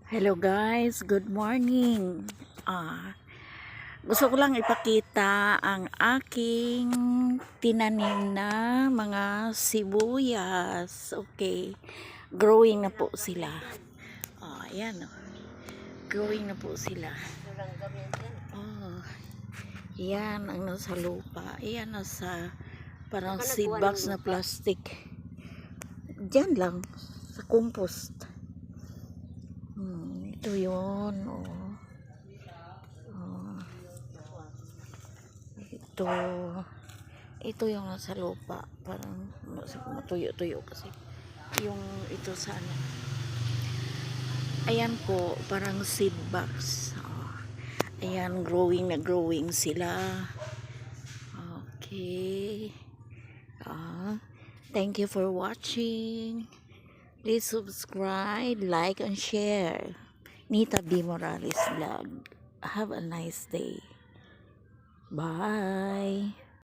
Hello guys, good morning. Gusto ko lang ipakita ang aking tinanim na mga sibuyas. Okay, growing na po sila. Ayan oh. Growing na po sila. Yan ang nasa lupa. Yan nasa parang seed box na plastic. Diyan lang sa compost. Ito yun. Ito yung nasa lupa. Parang matuyo-tuyo kasi. Yung ito sana. Ayan po, parang seed box. Ayan, growing na growing sila. Okay. Thank you for watching. Please subscribe, like, and share. Nita B. Morales Vlog. Have a nice day. Bye.